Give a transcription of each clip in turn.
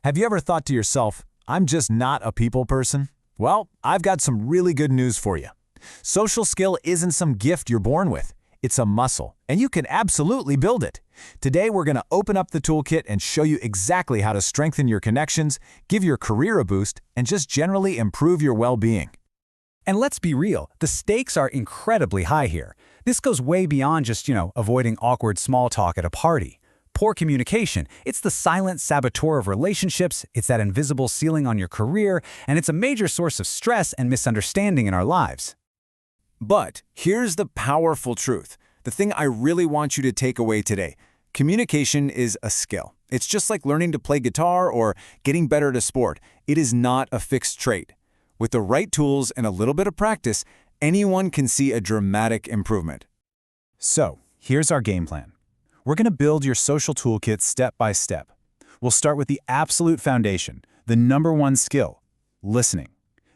Have you ever thought to yourself, I'm just not a people person? Well, I've got some really good news for you. Social skill isn't some gift you're born with. It's a muscle, and you can absolutely build it. Today, we're going to open up the toolkit and show you exactly how to strengthen your connections, give your career a boost, and just generally improve your well-being. And let's be real, the stakes are incredibly high here. This goes way beyond just, avoiding awkward small talk at a party. Poor communication, it's the silent saboteur of relationships, it's that invisible ceiling on your career, and it's a major source of stress and misunderstanding in our lives. But here's the powerful truth, the thing I really want you to take away today. Communication is a skill. It's just like learning to play guitar or getting better at a sport. It is not a fixed trait. With the right tools and a little bit of practice, anyone can see a dramatic improvement. So, here's our game plan. We're going to build your social toolkit step by step. We'll start with the absolute foundation, the number one skill, listening.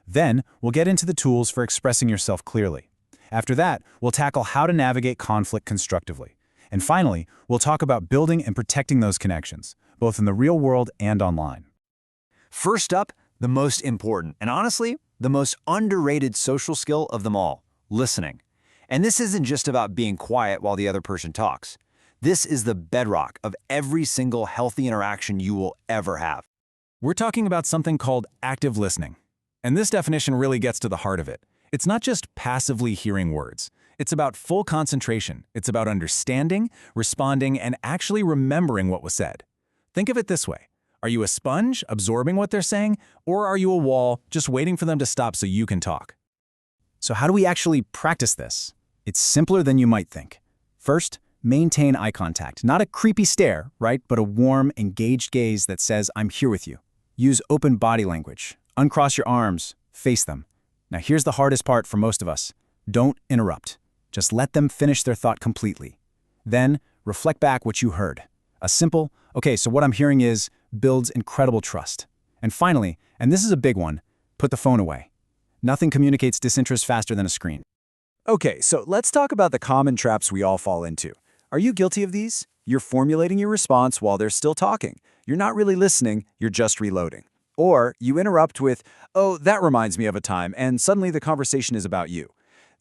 Then, we'll get into the tools for expressing yourself clearly. After that, we'll tackle how to navigate conflict constructively. And finally, we'll talk about building and protecting those connections, both in the real world and online. First up, the most important, and honestly, the most underrated social skill of them all, listening. And this isn't just about being quiet while the other person talks. This is the bedrock of every single healthy interaction you will ever have. We're talking about something called active listening. And this definition really gets to the heart of it. It's not just passively hearing words. It's about full concentration. It's about understanding, responding, and actually remembering what was said. Think of it this way. Are you a sponge, absorbing what they're saying, or are you a wall, just waiting for them to stop so you can talk? So how do we actually practice this? It's simpler than you might think. First, maintain eye contact. Not a creepy stare, right? But a warm, engaged gaze that says, I'm here with you. Use open body language. Uncross your arms. Face them. Now here's the hardest part for most of us. Don't interrupt. Just let them finish their thought completely. Then, reflect back what you heard. A simple, okay, so what I'm hearing is, builds incredible trust. And finally, and this is a big one, put the phone away. Nothing communicates disinterest faster than a screen. Okay, so let's talk about the common traps we all fall into. Are you guilty of these? You're formulating your response while they're still talking. You're not really listening, you're just reloading. Or you interrupt with, oh, that reminds me of a time, and suddenly the conversation is about you.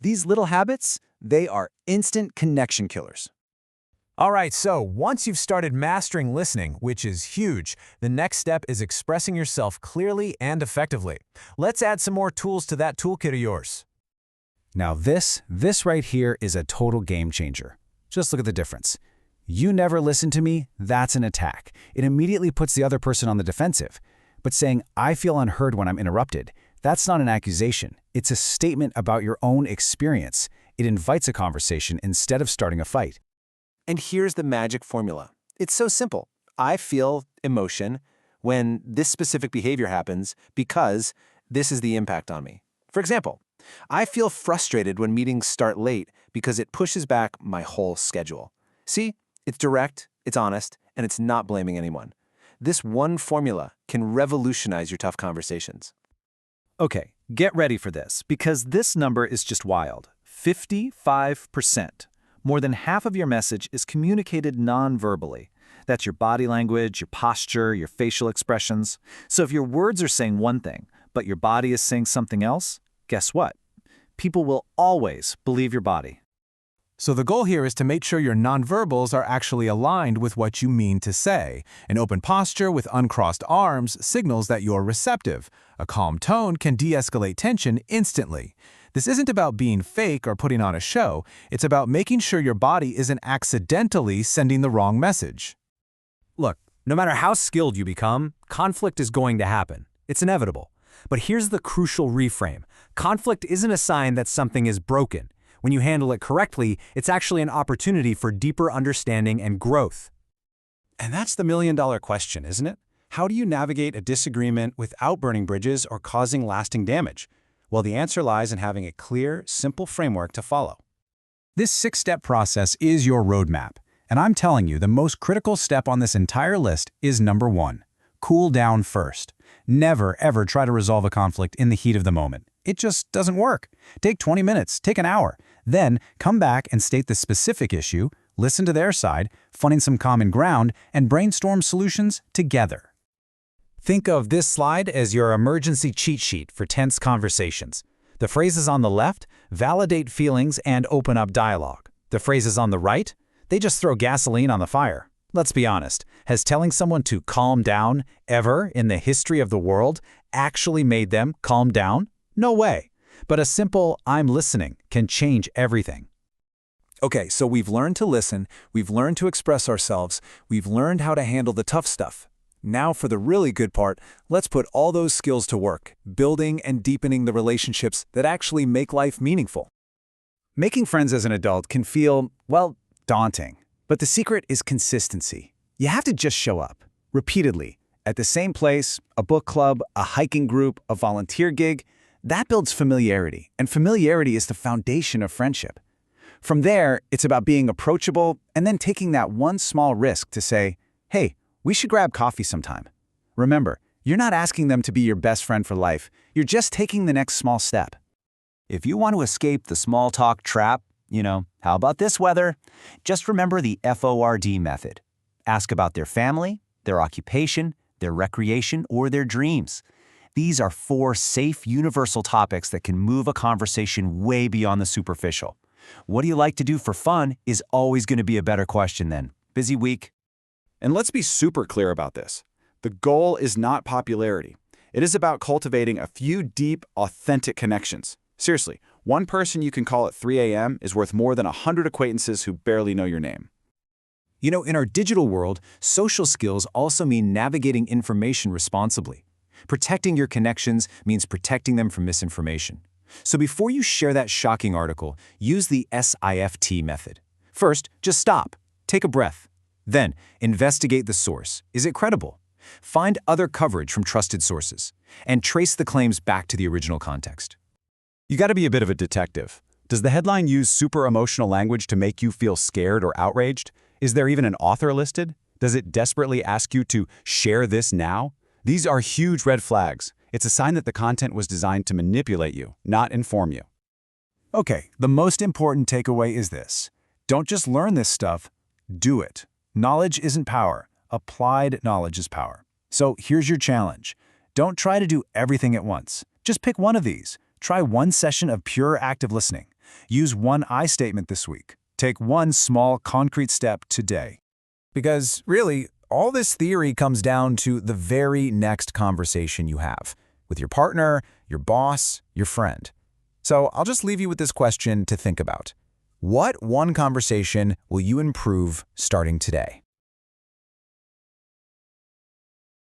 These little habits, they are instant connection killers. All right, so once you've started mastering listening, which is huge, the next step is expressing yourself clearly and effectively. Let's add some more tools to that toolkit of yours. Now this right here is a total game changer. Just look at the difference. You never listen to me, that's an attack. It immediately puts the other person on the defensive. But saying, I feel unheard when I'm interrupted, that's not an accusation. It's a statement about your own experience. It invites a conversation instead of starting a fight. And here's the magic formula. It's so simple. I feel emotion when this specific behavior happens because this is the impact on me. For example, I feel frustrated when meetings start late because it pushes back my whole schedule. See, it's direct, it's honest, and it's not blaming anyone. This one formula can revolutionize your tough conversations. Okay, get ready for this, because this number is just wild. 55%. More than half of your message is communicated non-verbally. That's your body language, your posture, your facial expressions. So if your words are saying one thing, but your body is saying something else, guess what? People will always believe your body. So the goal here is to make sure your nonverbals are actually aligned with what you mean to say. An open posture with uncrossed arms signals that you're receptive. A calm tone can de-escalate tension instantly. This isn't about being fake or putting on a show. It's about making sure your body isn't accidentally sending the wrong message. Look, no matter how skilled you become, conflict is going to happen. It's inevitable. But here's the crucial reframe. Conflict isn't a sign that something is broken. When you handle it correctly, it's actually an opportunity for deeper understanding and growth. And that's the million-dollar question, isn't it? How do you navigate a disagreement without burning bridges or causing lasting damage? Well, the answer lies in having a clear, simple framework to follow. This 6-step process is your roadmap. And I'm telling you, the most critical step on this entire list is number 1. Cool down first. Never, ever try to resolve a conflict in the heat of the moment. It just doesn't work. Take 20 minutes, take an hour. Then come back and state the specific issue, listen to their side, finding some common ground, and brainstorm solutions together. Think of this slide as your emergency cheat sheet for tense conversations. The phrases on the left validate feelings and open up dialogue. The phrases on the right, they just throw gasoline on the fire. Let's be honest, has telling someone to calm down ever in the history of the world actually made them calm down? No way. But a simple "I'm listening" can change everything. Okay, so we've learned to listen, we've learned to express ourselves, we've learned how to handle the tough stuff. Now for the really good part, let's put all those skills to work, building and deepening the relationships that actually make life meaningful. Making friends as an adult can feel, well, daunting. But the secret is consistency. You have to just show up, repeatedly, at the same place, a book club, a hiking group, a volunteer gig. That builds familiarity, and familiarity is the foundation of friendship. From there, it's about being approachable and then taking that one small risk to say, hey, we should grab coffee sometime. Remember, you're not asking them to be your best friend for life. You're just taking the next small step. If you want to escape the small talk trap, how about this weather? Just remember the FORD method. Ask about their family, their occupation, their recreation, or their dreams. These are 4 safe, universal topics that can move a conversation way beyond the superficial. What do you like to do for fun is always going to be a better question than, busy week? And let's be super clear about this. The goal is not popularity. It is about cultivating a few deep, authentic connections. Seriously, one person you can call at 3 a.m. is worth more than 100 acquaintances who barely know your name. In our digital world, social skills also mean navigating information responsibly. Protecting your connections means protecting them from misinformation. So before you share that shocking article, use the SIFT method. First, just stop. Take a breath. Then, investigate the source. Is it credible? Find other coverage from trusted sources. And trace the claims back to the original context. You got to be a bit of a detective. Does the headline use super emotional language to make you feel scared or outraged? Is there even an author listed? Does it desperately ask you to share this now? These are huge red flags. It's a sign that the content was designed to manipulate you, not inform you. Okay, the most important takeaway is this. Don't just learn this stuff, do it. Knowledge isn't power. Applied knowledge is power. So here's your challenge. Don't try to do everything at once. Just pick one of these. Try one session of pure active listening. Use one I statement this week. Take one small, concrete step today. Because really, all this theory comes down to the very next conversation you have with your partner, your boss, your friend. So I'll just leave you with this question to think about. What one conversation will you improve starting today?